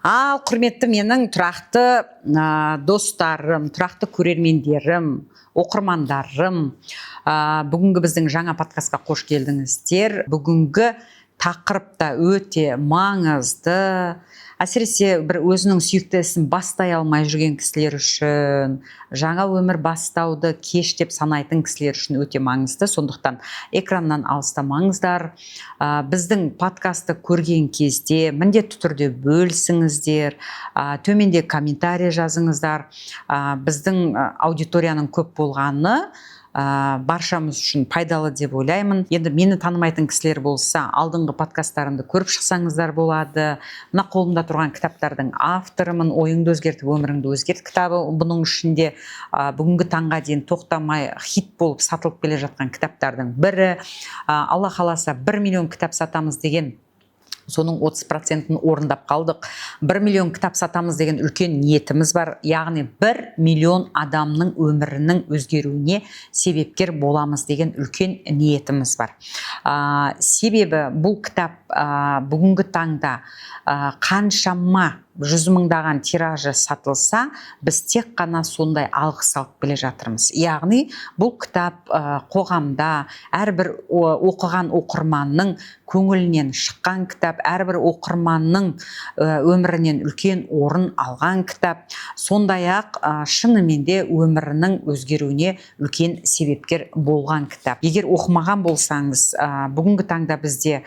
Ал құрметті менің тұрақты достарым, тұрақты көрермендерім, оқырмандарым, бүгінгі біздің жаңа подкастқа қош келдіңіздер. Бүгінгі тақырып та өте маңызды. Әсіресе бір өзінің сүйікті ісін бастай алмай жүрген кісілер үшін, жаңа өмір бастауды кеш деп санайтын кісілер үшін өте маңызды. Сондықтан экраннан алыстамаңыздар. Біздің подкастты көрген кезде міндетті түрде бөлісіңіздер, төменде комментарий жазыңыздар. Біздің аудиторияның көп болғаны баршамыз үшін пайдалы деп ойлаймын. Енді мені танымайтын кісілер болса, алдыңғы подкасттарымды көріп шықсаңыздар болады. Мына қолымда тұрған кітаптардың авторымын. Ойыңды өзгертіп, өміріңді өзгерт кітабы. Бұның ішінде бүгінгі таңға дейін тоқтамай хит болып сатылып келе жатқан кітаптардың бірі. Алла қаласа 1 миллион кітап сатамыз деген, соның 30%-ін орындап қалдық. 1 миллион кітап сатамыз деген үлкен ниетіміз бар. Яғни 1 миллион адамның өмірінің өзгеруіне себепкер боламыз деген үлкен ниетіміз бар. Себебі бұл кітап бүгінгі таңда қаншама 100 мыңдаған тиражы сатылса, біз тек қана сондай алғыс алып келе жатырмыз. Яғни бұл кітап қоғамда әрбір оқыған оқырманның көңілінен шыққан кітап, әрбір оқырманның өмірінен үлкен орын алған кітап. Сондай-ақ шынымен де өмірінің өзгеруіне үлкен себепкер болған кітап. Егер оқымаған болсаңыз, бүгінгі таңда бізде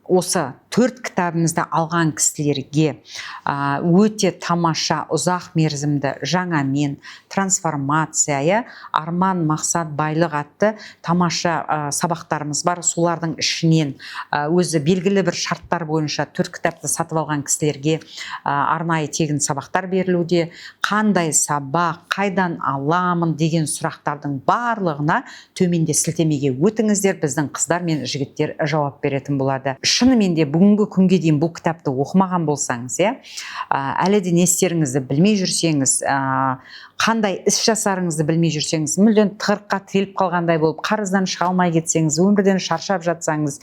осы 4 кітабымызды алған кісілерге өте тамаша, ұзақ мерзімді жаңа мен, трансформация, арман, мақсат, байлық атты тамаша сабақтарымыз бар. Солардың ішінен өзі белгілі бір шарттар бойынша 4 кітапты сатып алған кісілерге арнайы тегін сабақтар берілуде. Қандай сабақ, қайдан аламын деген сұрақтардың барлығына төменде сілтемеге өтіңіздер. Біздің қыздар мен жігіттер жауап беретін болады. Шынымен де бүгінгі күнге дейін бұл кітапты оқымаған болсаңыз, әлі де не істеріңізді білмей жүрсеңіз, қандай іс жасарыңызды білмей жүрсеңіз, мүлден тығырыққа тіреліп қалғандай болып, қарыздан шыға алмай кетсеңіз, өмірден шаршап жатсаңыз,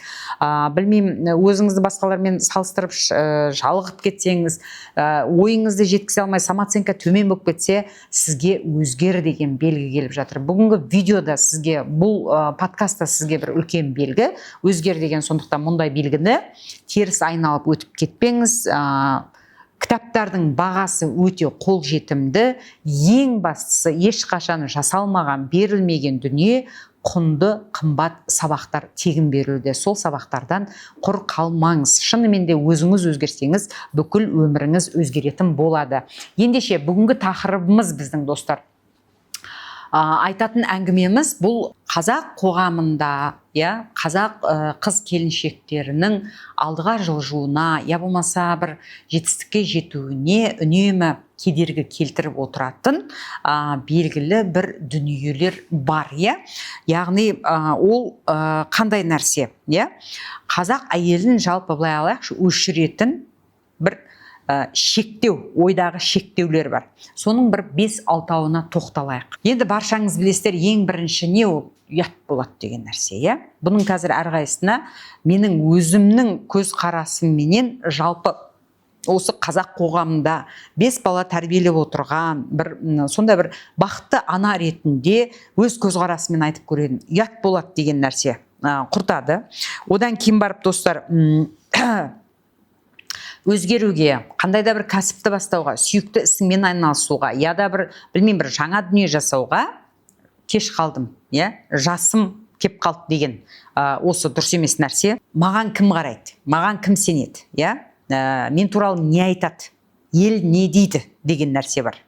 білмеймін, өзіңізді басқалармен салыстырып жалығып кетсеңіз, ойыңызды жеткізе алмай, самооценка төмен болып кетсе, сізге өзгер деген белгі келіп жатыр. Бүгінгі видеода сізге, бұл подкастта сізге бір үлкен белгі өзгер деген. Сондықтан мұндай белгіні теріс айналып өтіп кетпеңіз. Кітаптардың бағасы өте қолжетімді. Ең бастысы, ешқашан жасалмаған, берілмеген дүние, құнды, қымбат сабақтар тегін берілуде. Сол сабақтардан құр қалмаңыз. Шынымен де өзіңіз өзгерсеңіз, бүкіл өміріңіз өзгеретін болады. Ендеше бүгінгі тақырыбымыз біздің достар. Айтатын әңгімеміз бұл қазақ қоғамында, қазақ қыз келіншектерінің алдыға жылжуына, болмаса бір жетістікке жетуіне үнемі кедергі келтіріп отыратын белгілі бір дүниелер бар. Яғни ол қандай нәрсе? Қазақ әйелін жалпы былай алайықшы, өшіретін бір шектеу, ойдағы шектеулер бар. Соның бір 5-6-ауына тоқталайық. Енді баршаңыз білесіздер, ең бірінші не ол? Ұят болады деген нәрсе. Бұның қазір әрқайсысына менің өзімнің көз қарасымменен жалпы осы қазақ қоғамында 5 бала тәрбиелеп отырған сондай бір бақытты ана ретінде өз көзқарасымен айтып көретін. Ұят болады деген нәрсе құртады. Одан кейін барып достар, өзгеруге, қандай да бір кәсіпті бастауға, сүйікті ісіңмен айналысуға, бір жаңа дүние жасауға кеш қалдым, жасым кеп қалды деген осы дұрыс емес нәрсе. Маған кім қарайды? Маған кім сенеді? Мен туралы не айтады? Ел не дейді деген нәрсе бар.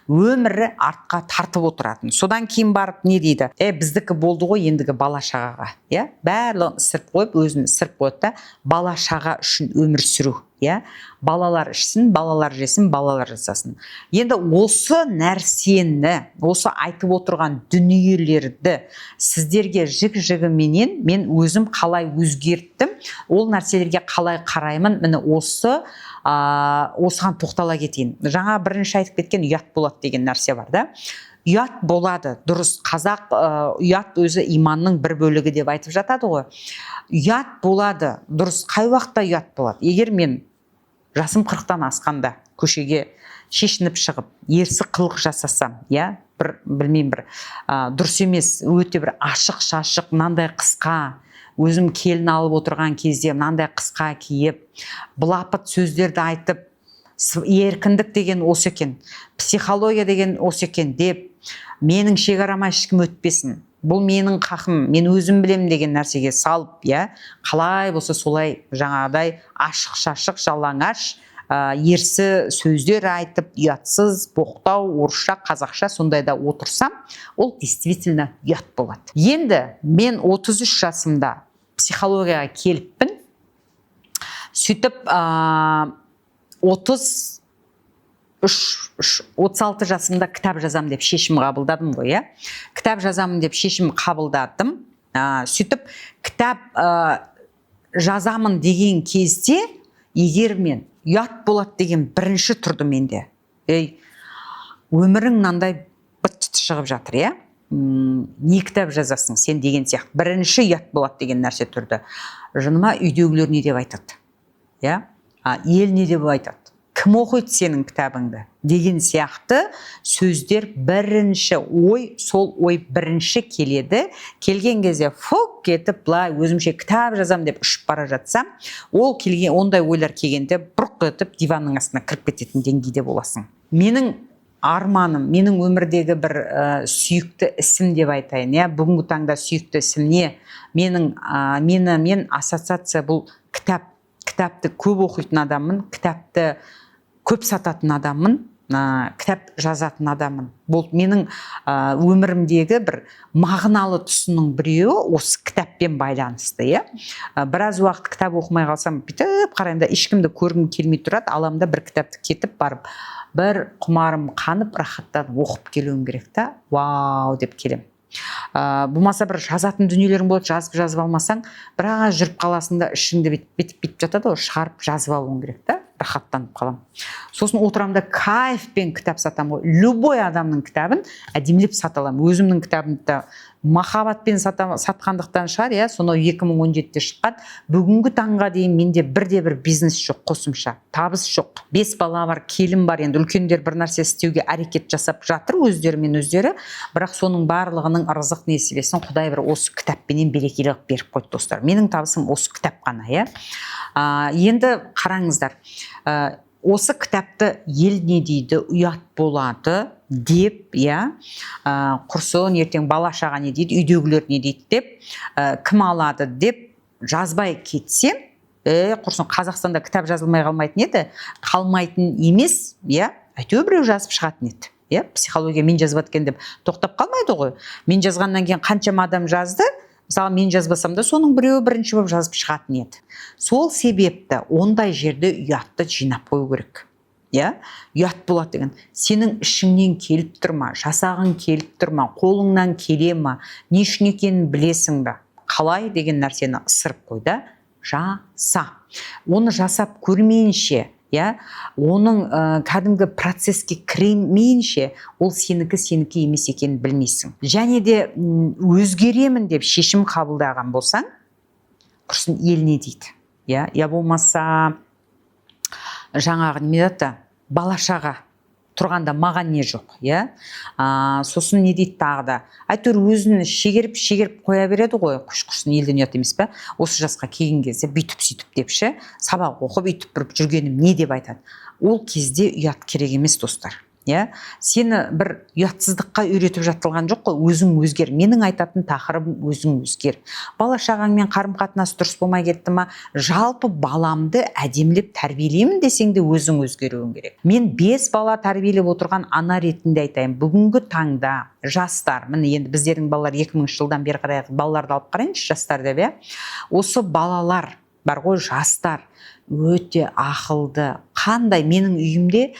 Өмірі артқа тартып отыратын. Содан кейін барып не дейді? Біздікі болды ғой, ендігі бала шағаға. Барлығын ісіріп қойып, өзін ісіріп қойып та бала шаға үшін өмір сүру. Балалар ішсін, балалар жесін, балалар жасасын. Енді осы нәрсені, осы айтып отырған дүниелерді сіздерге жік-жігіменен мен өзім қалай өзгерттім, ол нәрселерге қалай қараймын, міне осыған тоқтала кетейін. Жаңа бірінші айтып кеткен ұят болады деген нәрсе бар. Ұят болады, дұрыс. Қазақ ұят өзі иманның бір бөлігі деп айтып жатады ғой. Ұят болады, дұрыс. Қай уақытта ұят болады? Егер мен жасым 40-тан асқанда көшеге шешініп шығып ерсі қылық жасасам, бір білмеймін, бір дұрыс емес, өте бір ашық шашық, мынандай қысқа, өзім келін алып отырған кезде мынандай қысқа киіп, былапыт сөздерді айтып, еркіндік деген осы екен, психология деген осы екен деп, менің шекарама ешкім өтпесін, бұл менің қақым, мен өзім білемін деген нәрсеге салып, қалай болса солай жаңағыдай ашық шашық, жалаңаш, ерсі сөздер айтып, ұятсыз, боқтау, орысша, қазақша сондайда отырсам, ол действительно ұят болады. Енді мен 33 жасымда психологияға келіппін. Сөйтіп 36 жасымда кітап жазам деп шешім қабылдадым ғой, Кітап жазамын деп шешім қабылдадым. Сөйтіп кітап жазамын деген кезде, егер мен ұят болады деген бірінші тұрды менде. Өмірің мынандай быт-шыт шығып жатыр, не кітап жазасың сен деген сияқты. Бірінші ұят болады деген нәрсе тұрды. Жыныма үйдегілер не деп айтады? Ел не деп айтады? Кім оқиды сенің кітабыңды? Деген сияқты сөздер бірінші ой, сол ой бірінші келеді. Келген кезде фук кетіп, былай өзімше кітап жазам деп ұшып бара жатсам, ол келген ондай ойлар келгенде бұрқ етіп диванның астына кіріп кететін деңгейде боласың. Менің арманым, менің өмірдегі бір сүйікті ісім деп айтайын, бүгінгі таңда сүйікті ісім не? Мен ассоциация бұл кітап. Кітапты көп оқитын адаммын, кітапты көп сататын адаммын, кітап жазатын адаммын. Бұл менің өмірімдегі бір мағыналы тұсының біреуі осы кітаппен байланысты. Біраз уақыт кітап оқымай қалсам, бүйтіп қараймын да ешкімді көргім келмей тұрады, аламда бір кітапты кетіп барып, бір құмарым қанып, рахаттанып оқып келуім керек та, вау деп келем. Болмаса бір жазатын дүниелерің болады, жазып алмасаң, біраз жүріп қаласың да ішіңді бітіп жатады, шығарып жазып алуың керек та, рахаттанып қалам. Сосын отырамда кайфпен кітап сатам ғой. Любой адамның кітабын әдемілеп сата аламын. Өзімнің кітабымды махаббатпен сатқандықтан шығар, сонау 2017-те шыққан. Бүгінгі таңға дейін менде бірде-бір бизнес жоқ, қосымша табыс жоқ. 5 бала бар, келін бар, енді үлкендер бір нәрсе істеуге әрекет жасап жатыр өздерімен өздері, бірақ соның барлығының ырзық несібесін Құдай бір осы кітаппенен берекелі қылып беріп қойды, достар. Менің табысым осы кітап қана, Енді қараңыздар, осы кітапты ел не дейді, ұят болады деп, құрсын ертең бала-шаға не дейді, үйдегілер не дейді деп, кім алады деп жазбай кетсем, құрсын Қазақстанда кітап жазылмай қалмайтын еді, қалмайтын емес, әйтеуір біреу жазып шығатын еді. Психология мен жазып жатқан деп тоқтап қалмайды ғой. Мен жазғаннан кейін қаншама адам жазды, мысалы мен жазбасам да соның біреуі бірінші болып жазып шығатын еді. Сол себепті ондай жерде ұятты жинап қою керек. Ұят болады деген. Сенің ішіңнен келіп тұрма, жасағың келіп тұрма, қолыңнан келе ма, не үшін екенін білесің бе? Қалай деген нәрсені ысырып қой да, жаса. Оны жасап көрмейінше, оның кәдімгі процеске кірмейінше, ол сенікі емес екенін білмейсің. Және де өзгеремін деп шешім қабылдаған болсаң, құрсын ел не дейді? Я болмаса жаңағы неметті бала-шаға тұрғанда маған не жоқ, сосын не дейді тағы да, әйтеуір өзін шегеріп қоя береді ғой, құрсын елден ұят емес пе, осы жасқа келген кезде бүйтіп-сөйтіп депші, сабақ оқып бүйтіп тұрып жүргенім не деп айтады. Ол кезде ұят керек емес, достар. Сені бір ұятсыздыққа үйретіп жатылған жоқ қой, өзің өзгер. Менің айтатын тақырыбым өзің өзгер. Бала-шағаңмен қарым-қатынас дұрыс болмай кетті ма, жалпы баламды әдемілеп тәрбиелеймін десең де өзің өзгеруің керек. Мен 5 бала тәрбиелеп отырған ана ретінде айтайын, бүгінгі таңда жастар, міне енді біздердің балалар 2000 жылдан бері қарай балаларды алып қарайыншы, жастар деп, осы балалар бар ғой, жастар өте ақылды. Қандай менің үйімде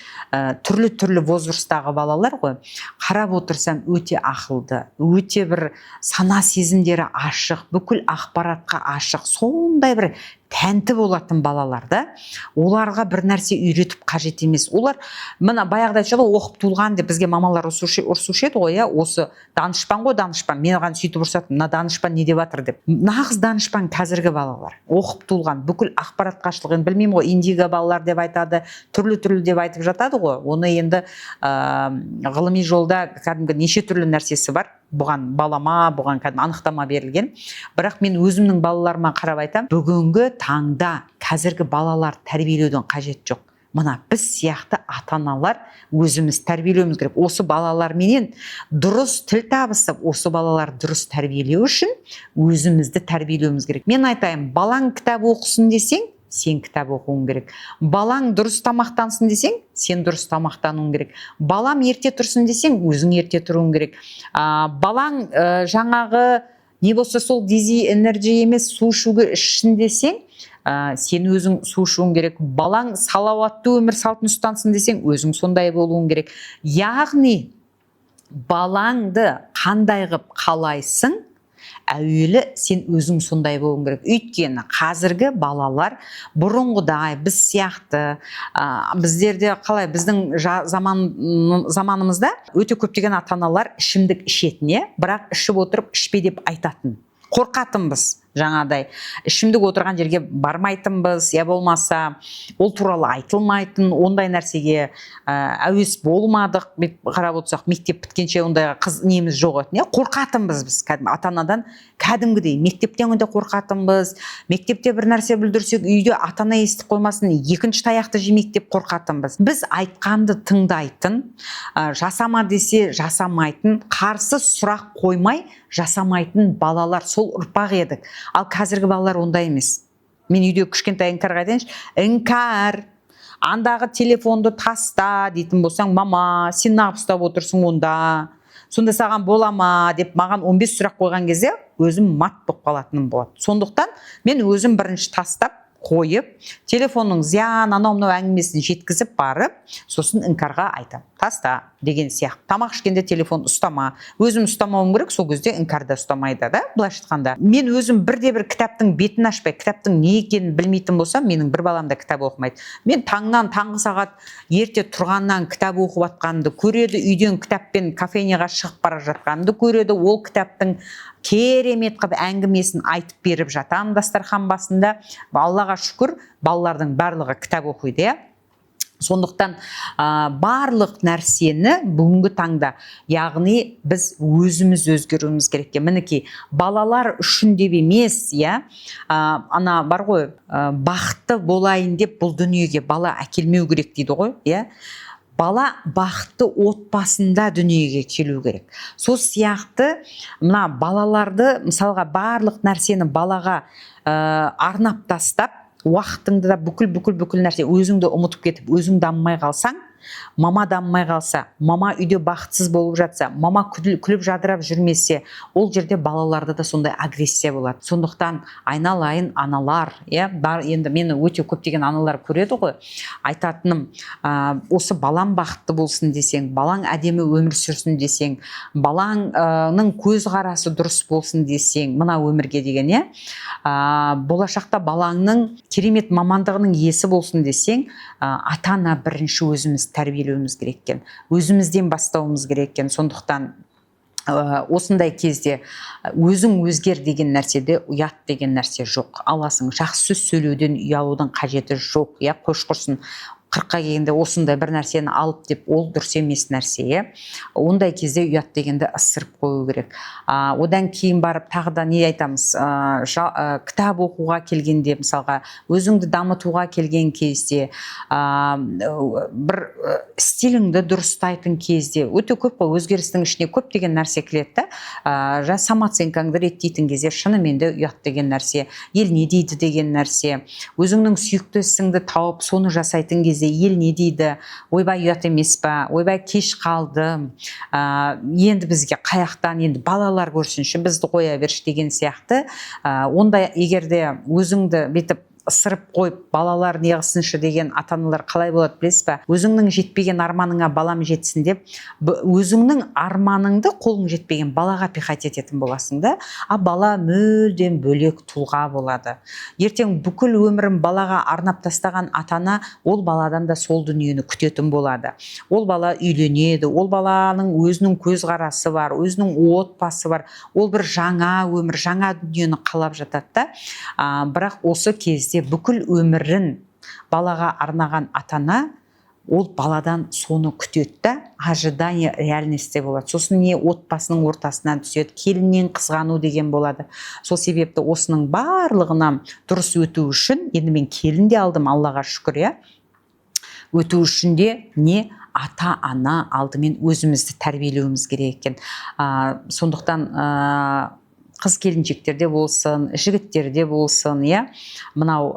түрлі возрастағы балалар ғой, қарап отырсам өте ақылды, өте бір сана сезімдері ашық, бүкіл ақпаратқа ашық, сондай бір тәнті болатын балаларда оларға бір нәрсе үйретіп қажет емес. Олар мына баяғыда айтшы ғой, оқып туылған деп бізге мамалар ұрсушы еді ғой, осы данышпан ғой, данышпан. Мен оған сөйтіп ұрсатым, мына данышпан не деп жатыр деп. Нағыз данышпан қазіргі балалар, оқып туылған, бүкіл ақпарат қашылған, білмеймін ғой, индиго балалар деп айтады, түрлі деп айтып жатады ғой. Оны енді ғылыми жолда кәдімгі неше түрлі нәрсесі бар. Бұған балама, бұған кәдімгі анықтама берілген. Бірақ мен өзімнің балаларыма қарап айтам, бүгінгі таңда қазіргі балалар тәрбиелеудің қажет жоқ. Мына біз сияқты ата-аналар өзіміз тәрбиелеуіміз керек. Осы балаларменен дұрыс тіл табысып, осы балалар дұрыс тәрбиелеу үшін өзімізді тәрбиелеуіміз керек. Мен айтайын, балаң кітап оқысын десең, сен кітап оқуың керек. Балаң дұрыс тамақтансын десең, сен дұрыс тамақтануың керек. Балам ерте тұрсын десең, өзің ерте тұруың керек. Балаң жаңағы не болса сол дизи энерджи емес, су ішуге ішсін десең, сен өзің су ішуің керек. Балаң салауатты өмір салтын ұстансын десең, өзің сондай болуың керек. Яғни балаңды қандай қып қалайсың, әуелі сен өзің сондай болуың керек. Өйткені қазіргі балалар бұрынғыдай біз сияқты, біздерде қалай, біздің заманымызда өте көптеген ата-аналар ішімдік ішетіне, бірақ ішіп отырып ішпе деп айтатын. Қорқатынбыз. Жаңадай ішімдік отырған жерге бармайтынбыз, я болмаса ол туралы айтылмайтын, ондай нәрсеге әуес болмадық. Қарап отырсақ, мектеп біткенше ондай қыз неміз жоқ еді. Қорқатынбыз біз ата-анадан, кәдімгідей мектептен де қорқатынбыз. Мектепте бір нәрсе бүлдірсек, үйде ата-ана естіп қоймасын, екінші таяқты жемек деп қорқатынбыз. Біз айтқанды тыңдайтын, жасама десе жасамайтын, қарсы сұрақ қоймай жасамайтын балалар, сол ұрпақ едік. Ал қазіргі балалар ондай емес. Мен үйде кішкентай іңкәрға айтайыншы, іңкәр, андағы телефонды таста дейтін болсаң, мама, сен неғып ұстап отырсың онда? Сонда саған бола ма деп маған 15 сұрақ қойған кезде өзім мат болып қалатыным болады. Сондықтан мен өзім бірінші тастап қойып, телефонның зиян, анау-мынау әңгімесін жеткізіп барып, сосын іңкәрға айтам. Таста деген сияқты. Тамақ ішкенде телефон ұстама. Өзім ұстамауым керек, сол кезде іңкәр де ұстамайды да, былайша айтқанда. Мен өзім бірде-бір кітаптың бетін ашпай, кітаптың не екенін білмейтін болсам, менің бір балам да кітап оқымайды. Мен таңғы сағат ерте тұрғаннан кітап оқып жатқанымды көреді, үйден кітаппен кафенеға шығып бара жатқанымды көреді, ол кітаптың керемет қып әңгімесін айтып беріп жатам дастархан басында. Аллаға шүкір, балалардың барлығы кітап оқиды, иә. Сондықтан барлық нәрсені бүгінгі таңда, яғни біз өзіміз өзгеруіміз керек. Мінекей, балалар үшін деп емес, иә, ана бар ғой, бақытты болайын деп бұл дүниеге бала әкелмеу керек дейді ғой, иә. Бала бақытты отбасында дүниеге келу керек. Сол сияқты мына балаларды, мысалға барлық нәрсені балаға арнап тастап, уақытыңды да бүкіл нәрсе өзіңді ұмытып кетіп, өзің дамымай қалсаң, мама дамымай қалса, мама үйде бақытсыз болып жатса, мама күліп жадырап жүрмесе, ол жерде балаларда да сондай агрессия болады. Сондықтан айналайын аналар, енді мені өте көптеген аналар көреді ғой, айтатыным, осы балам бақытты болсын десең, балаң әдемі өмір сүрсін десең, балаңның көз қарасы дұрыс болсын десең, мына өмірге деген, болашақта балаңның керемет мамандығының иесі болсын десең, ата-ана бірінші өзіміз тәрбиелеуіміз керек екен, өзімізден бастауымыз керек екен. Сондықтан осындай кезде өзің өзгер деген нәрседе ұят деген нәрсе жоқ. Аласың, жақсы сөз сөйлеуден ұялудың қажеті жоқ, қош құрсын. 40-қа келгенде осындай бір нәрсені алып деп, ол дұрыс емес нәрсе. Ондай кезде ұят дегенді ысырып қою керек. Одан кейін барып тағы да не айтамыз, кітап оқуға келгенде, мысалға өзіңді дамытуға келген кезде, бір стиліңді дұрыстайтын кезде, өте көп қой, өзгерістің ішіне көп деген нәрсе келеді. Самооценкаңды реттейтін кезде шынымен де ұят деген нәрсе, ел не дейді деген нәрсе, өзіңнің сүйікті ісіңді тауып соны жасайтын кезде ел не дейді, ойбай ұят емес па, ойбай кеш қалдым, енді бізге қаяқтан, енді балалар көрсінші, бізді қоя берші деген сияқты. Онда егерде өзіңді бетіп ысырып қойып балалар неғысыншы деген ата-аналар қалай болады білесіз ба? Өзіңнің жетпеген арманыңа балам жетсін деп, өзіңнің арманыңды қолың жетпеген балаға пихать ететін боласың да, а бала мүлдем бөлек тұлға болады. Ертең бүкіл өмірін балаға арнап тастаған ата-ана ол баладан да сол дүниені күтетін болады. Ол бала үйленеді, ол баланың өзінің көзқарасы бар, өзінің отбасы бар, ол бір жаңа өмір, жаңа дүниені қалап жатады да. Бірақ осы кезде бүкіл өмірін балаға арнаған ата-ана ол баладан соны күтеді да, ожидание реальности болады. Сосын не отбасының ортасынан түседі, келіннен қызғану деген болады. Сол себепті осының барлығынан дұрыс өту үшін, енді мен келін де алдым, Аллаға шүкір, иә. Өту үшін де не ата-ана алдымен өзімізді тәрбиелеуіміз керек екен. Сондықтан қыз келіншектерде болсын, жігіттерде болсын, иә, мынау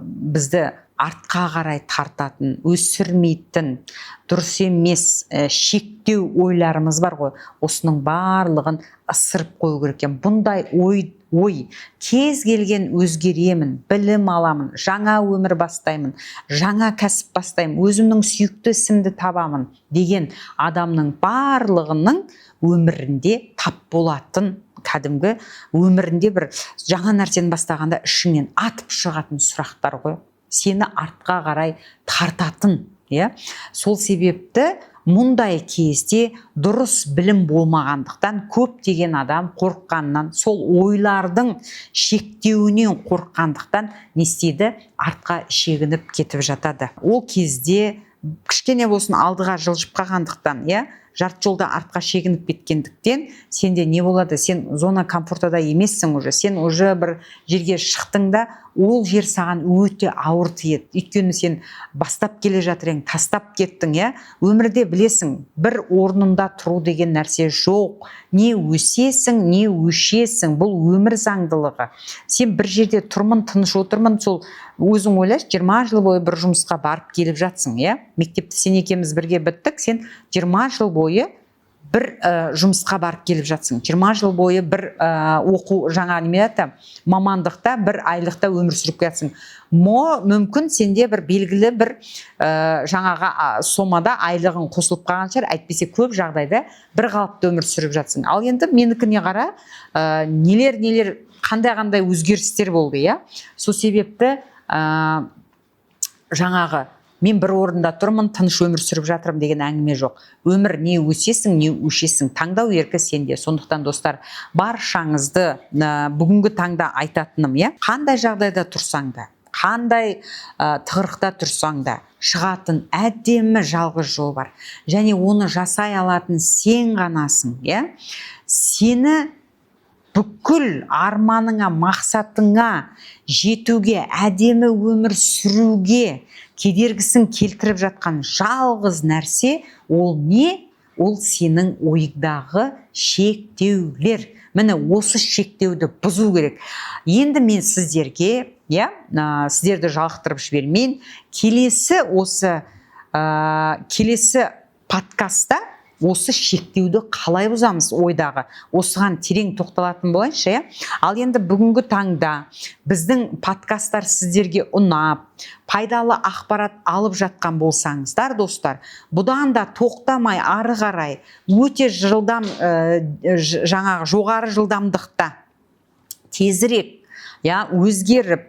бізді артқа қарай тартатын, өсірмейтін, дұрыс емес шектеу ойларымыз бар ғой, осының барлығын ысырып қою керек екен. Бұндай ой кез келген өзгеремін, білім аламын, жаңа өмір бастаймын, жаңа кәсіп бастаймын, өзімнің сүйікті ісімді табамын деген адамның барлығының өмірінде тап болатын, кәдімгі өмірінде бір жаңа нәрсені бастағанда ішіңнен атып шығатын сұрақтар ғой. Сені артқа қарай тартатын, иә? Сол себепті мұндай кезде дұрыс білім болмағандықтан көптеген адам қорыққаннан, сол ойлардың шектеуінен қорыққандықтан не істейді? Артқа шегініп кетіп жатады. Ол кезде кішкене болсын алдыға жылжып қалғандықтан, иә, жарты жолда артқа шегініп кеткендіктен сенде не болады? Сен зона комфортада емессің уже. Сен уже бір жерге шықтың да, ол жер саған өте ауыр тиеді. Өйткені сен бастап келе жатыр ең, тастап кеттің, иә. Өмірде білесің, бір орнында тұру деген нәрсе жоқ. Не өсесің, не өшесің. Бұл өмір заңдылығы. Сен бір жерде тұрмын, тыныш отырмын, сол өзің ойлаш, 20 жыл бойы бір жұмысқа барып келіп жатсың, иә. Мектепті сен екеуміз бірге біттік, сен 20 жыл бойы бір жұмысқа барып келіп жатсың. 20 жыл бойы бір оқу, жаңа мамандықта, бір айлықта өмір сүріп жатсың. Мүмкін сенде бір белгілі бір жаңаға сомада айлығың қосылып қалған шығар, әйтпесе көп жағдайда бір қалыпты өмір сүріп жатсың. Ал енді менікіне қара, нелер қандай өзгерістер болды, иә. Сол себепті жаңағы мен бір орында тұрмын, тыныш өмір сүріп жатырмын деген әңгіме жоқ. Өмір не өсесің, не өшесің, таңдау еркі сенде. Сондықтан достар, баршаңызды бүгінгі таңда айтатыным, иә, қандай жағдайда тұрсаң да, қандай тығырықта тұрсаң да, шығатын әдемі жалғыз жол бар. Және оны жасай алатын сен ғанасың, иә. Сені бүкіл арманыңа, мақсатыңа жетуге, әдемі өмір сүруге кедергісін келтіріп жатқан жалғыз нәрсе ол не? Ол сенің ойыңдағы шектеулер. Міне осы шектеуді бұзу керек. Енді мен сіздерге, иә, сіздерді жалықтырып жібермейін. Келесі подкастта осы шектеуді қалай бұзамыз ойдағы, осыған терең тоқталатын болайыншы, иә. Ал енді бүгінгі таңда біздің подкасттар сіздерге ұнап, пайдалы ақпарат алып жатқан болсаңыздар, достар, бұдан да тоқтамай ары қарай өте жылдам, жаңағы жоғары жылдамдықта тезірек, иә, өзгеріп,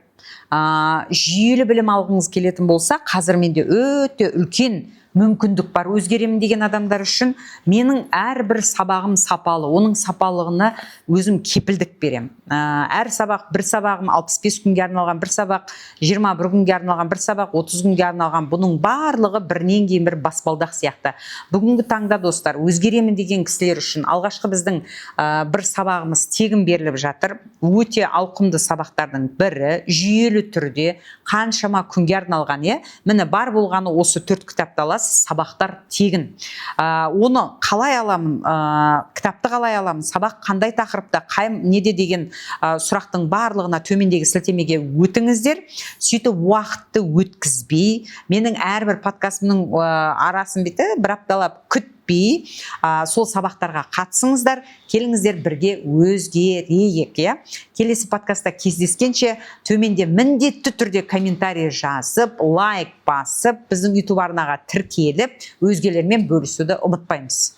жүйелі білім алғыңыз келетін болса, қазір менде өте үлкен мүмкіндік бар. Өзгеремін деген адамдар үшін менің әрбір сабағым сапалы, оның сапалығына өзім кепілдік берем. Әр сабақ, бір сабағым 65 күнге арналған, бір сабақ 21 күнге арналған, бір сабақ 30 күнге арналған. Бұның барлығы бірінен кейін бір баспалдақ сияқты. Бүгінгі таңда достар, өзгеремін деген кісілер үшін алғашқы біздің бір сабағымыз тегін беріліп жатыр. Өте ауқымды сабақтардың бірі, жүйелі түрде қаншама күнге арналған, е? Міне бар болғаны осы 4 кітапты аласыз, сабақтар тегін. Оны қалай аламын, кітапты қалай аламын, сабақ қандай тақырыпта, неде деген сұрақтың барлығына төмендегі сілтемеге өтіңіздер. Сөйтіп уақытты өткізбей, менің әрбір подкастымның арасын бір апталап күтпей күтпей сол сабақтарға қатысыңыздар, келіңіздер бірге өзгерейік. Келесі подкастта кездескенше төменде міндетті түрде комментарий жазып, лайк басып, біздің YouTube арнаға тіркеліп, өзгелермен бөлісуді ұмытпаймыз.